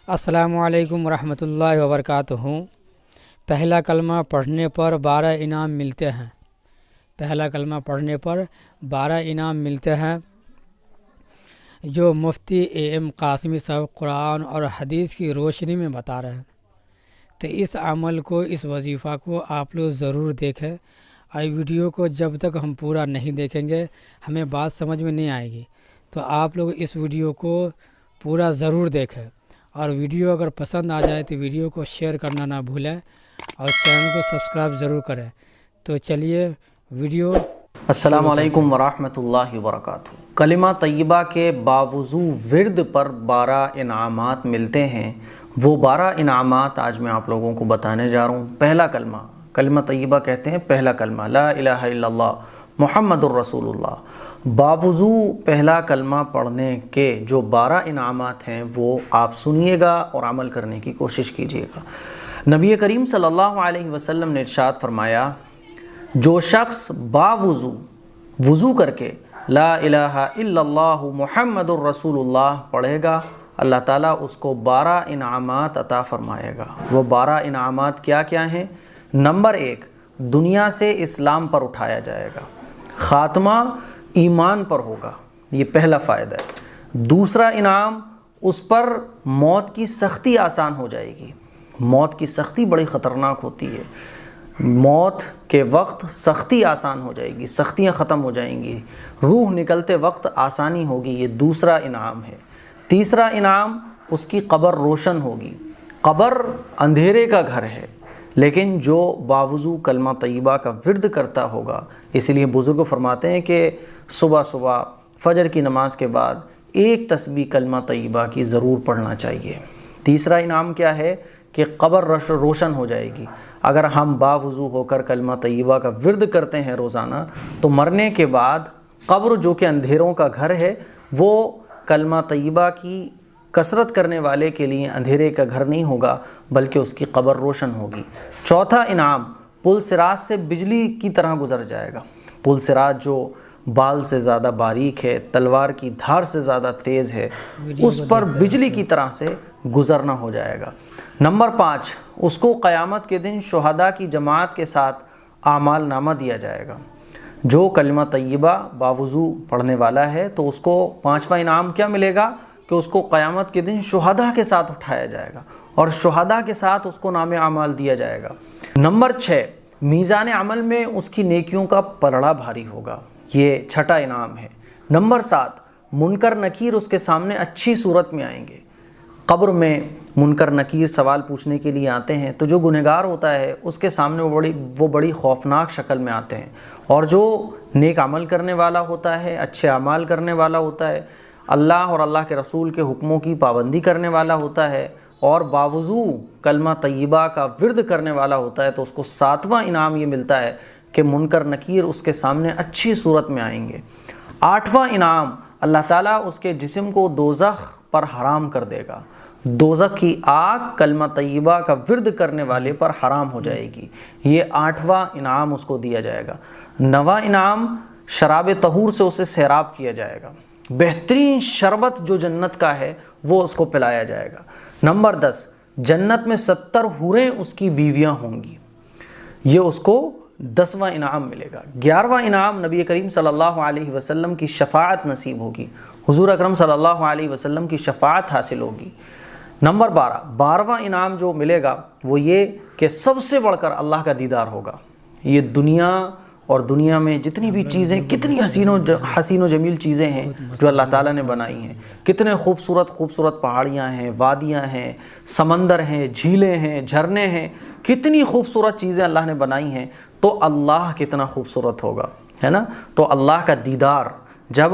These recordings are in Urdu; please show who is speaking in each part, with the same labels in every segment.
Speaker 1: السلام علیکم ورحمۃ اللہ وبرکاتہ۔ پہلا کلمہ پڑھنے پر 12 انعام ملتے ہیں۔ پہلا کلمہ پڑھنے پر 12 انعام ملتے ہیں، جو مفتی اے قاسمی صاحب قرآن اور حدیث کی روشنی میں بتا رہے ہیں۔ تو اس عمل کو، اس وظیفہ کو آپ لوگ ضرور دیکھیں، اور ویڈیو کو جب تک ہم پورا نہیں دیکھیں گے ہمیں بات سمجھ میں نہیں آئے گی۔ تو آپ لوگ اس ویڈیو کو پورا ضرور دیکھیں، اور ویڈیو اگر پسند آ جائے تو ویڈیو کو شیئر کرنا نہ بھولیں، اور چینل کو سبسکرائب ضرور کریں۔ تو چلیے ویڈیو۔
Speaker 2: السلام علیکم ورحمۃ اللہ وبرکاتہ۔ کلمہ طیبہ کے باوضو ورد پر 12 انعامات ملتے ہیں۔ وہ 12 انعامات آج میں آپ لوگوں کو بتانے جا رہا ہوں۔ پہلا کلمہ، کلمہ طیبہ کہتے ہیں پہلا کلمہ، لا الہ الا اللہ محمد الرسول اللہ۔ باوضو پہلا کلمہ پڑھنے کے جو 12 انعامات ہیں وہ آپ سنیے گا اور عمل کرنے کی کوشش کیجیے گا۔ نبی کریم صلی اللہ علیہ وسلم نے ارشاد فرمایا، جو شخص باوضو وضو کر کے لا الہ الا اللہ محمد الرسول اللہ پڑھے گا، اللہ تعالیٰ اس کو 12 انعامات عطا فرمائے گا۔ وہ 12 انعامات کیا کیا ہیں؟ نمبر 1، دنیا سے اسلام پر اٹھایا جائے گا، خاتمہ ایمان پر ہوگا، یہ پہلا فائدہ ہے۔ دوسرا انعام، اس پر موت کی سختی آسان ہو جائے گی۔ موت کی سختی بڑی خطرناک ہوتی ہے، موت کے وقت سختی آسان ہو جائے گی، سختیاں ختم ہو جائیں گی، روح نکلتے وقت آسانی ہوگی، یہ دوسرا انعام ہے۔ تیسرا انعام، اس کی قبر روشن ہوگی۔ قبر اندھیرے کا گھر ہے، لیکن جو باوضو کلمہ طیبہ کا ورد کرتا ہوگا، اس لیے بزرگ فرماتے ہیں کہ صبح صبح فجر کی نماز کے بعد ایک تسبیح کلمہ طیبہ کی ضرور پڑھنا چاہیے۔ تیسرا انعام کیا ہے کہ قبر روشن ہو جائے گی۔ اگر ہم باوضو ہو کر کلمہ طیبہ کا ورد کرتے ہیں روزانہ، تو مرنے کے بعد قبر، جو کہ اندھیروں کا گھر ہے، وہ کلمہ طیبہ کی کثرت کرنے والے کے لیے اندھیرے کا گھر نہیں ہوگا، بلکہ اس کی قبر روشن ہوگی۔ چوتھا انعام، پل صراط سے بجلی کی طرح گزر جائے گا۔ پل صراط جو بال سے زیادہ باریک ہے، تلوار کی دھار سے زیادہ تیز ہے، اس پر بجلی کی طرح سے گزرنا ہو جائے گا۔ نمبر 5، اس کو قیامت کے دن شہداء کی جماعت کے ساتھ اعمال نامہ دیا جائے گا۔ جو کلمہ طیبہ باوضو پڑھنے والا ہے تو اس کو 5واں انعام کیا ملے گا کہ اس کو قیامت کے دن شہداء کے ساتھ اٹھایا جائے گا، اور شہداء کے ساتھ اس کو نام اعمال دیا جائے گا۔ نمبر 6، میزان عمل میں اس کی نیکیوں کا پلڑا بھاری ہوگا، یہ چھٹا انعام ہے۔ نمبر 7، منکر نکیر اس کے سامنے اچھی صورت میں آئیں گے۔ قبر میں منکر نکیر سوال پوچھنے کے لیے آتے ہیں، تو جو گنہگار ہوتا ہے اس کے سامنے وہ بڑی خوفناک شکل میں آتے ہیں، اور جو نیک عمل کرنے والا ہوتا ہے، اچھے اعمال کرنے والا ہوتا ہے، اللہ اور اللہ کے رسول کے حکموں کی پابندی کرنے والا ہوتا ہے، اور باوضو کلمہ طیبہ کا ورد کرنے والا ہوتا ہے، تو اس کو 7واں انعام یہ ملتا ہے کہ منکر نکیر اس کے سامنے اچھی صورت میں آئیں گے۔ 8واں انعام، اللہ تعالیٰ اس کے جسم کو دوزخ پر حرام کر دے گا۔ دوزخ کی آگ کلمہ طیبہ کا ورد کرنے والے پر حرام ہو جائے گی، یہ 8واں انعام اس کو دیا جائے گا۔ 9واں انعام، شراب طہور سے اسے سیراب کیا جائے گا، بہترین شربت جو جنت کا ہے وہ اس کو پلایا جائے گا۔ نمبر 10، جنت میں 70 حوریں اس کی بیویاں ہوں گی، یہ اس کو 10واں انعام ملے گا۔ 11واں انعام، نبی کریم صلی اللہ علیہ وسلم کی شفاعت نصیب ہوگی، حضور اکرم صلی اللہ علیہ وسلم کی شفاعت حاصل ہوگی۔ نمبر 12واں انعام جو ملے گا وہ یہ کہ سب سے بڑھ کر اللہ کا دیدار ہوگا۔ یہ دنیا اور دنیا میں جتنی بھی چیزیں، کتنی حسین و جمیل چیزیں ہیں جو اللہ تعالیٰ نے بنائی ہیں، کتنے خوبصورت خوبصورت پہاڑیاں ہیں، وادیاں ہیں، سمندر ہیں، جھیلیں ہیں، جھرنے ہیں، کتنی خوبصورت چیزیں اللہ نے بنائی ہیں، تو اللہ کتنا خوبصورت ہوگا، ہے نا؟ تو اللہ کا دیدار، جب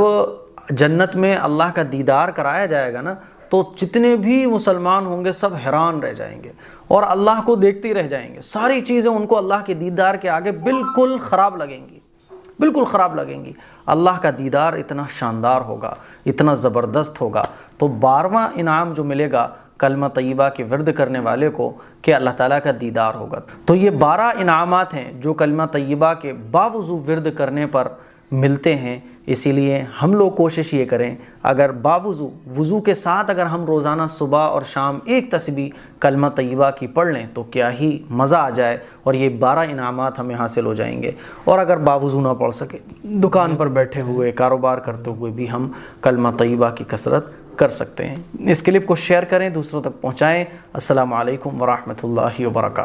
Speaker 2: جنت میں اللہ کا دیدار کرایا جائے گا نا، تو جتنے بھی مسلمان ہوں گے سب حیران رہ جائیں گے اور اللہ کو دیکھتے ہی رہ جائیں گے۔ ساری چیزیں ان کو اللہ کے دیدار کے آگے بالکل خراب لگیں گی، بالکل خراب لگیں گی۔ اللہ کا دیدار اتنا شاندار ہوگا، اتنا زبردست ہوگا۔ تو 12واں انعام جو ملے گا کلمہ طیبہ کے ورد کرنے والے کو کہ اللہ تعالیٰ کا دیدار ہوگا۔ تو یہ 12 انعامات ہیں جو کلمہ طیبہ کے باوضو ورد کرنے پر ملتے ہیں۔ اسی لیے ہم لوگ کوشش یہ کریں، اگر باوضو وضو کے ساتھ اگر ہم روزانہ صبح اور شام ایک تسبیح کلمہ طیبہ کی پڑھ لیں تو کیا ہی مزہ آ جائے، اور یہ 12 انعامات ہمیں حاصل ہو جائیں گے۔ اور اگر باوضو نہ پڑھ سکے، دکان پر بیٹھے ہوئے کاروبار کرتے ہوئے بھی ہم کلمہ طیبہ کی کثرت کر سکتے ہیں۔ اس کلپ کو شیئر کریں، دوسروں تک پہنچائیں۔ السلام علیکم ورحمۃ اللہ وبرکاتہ۔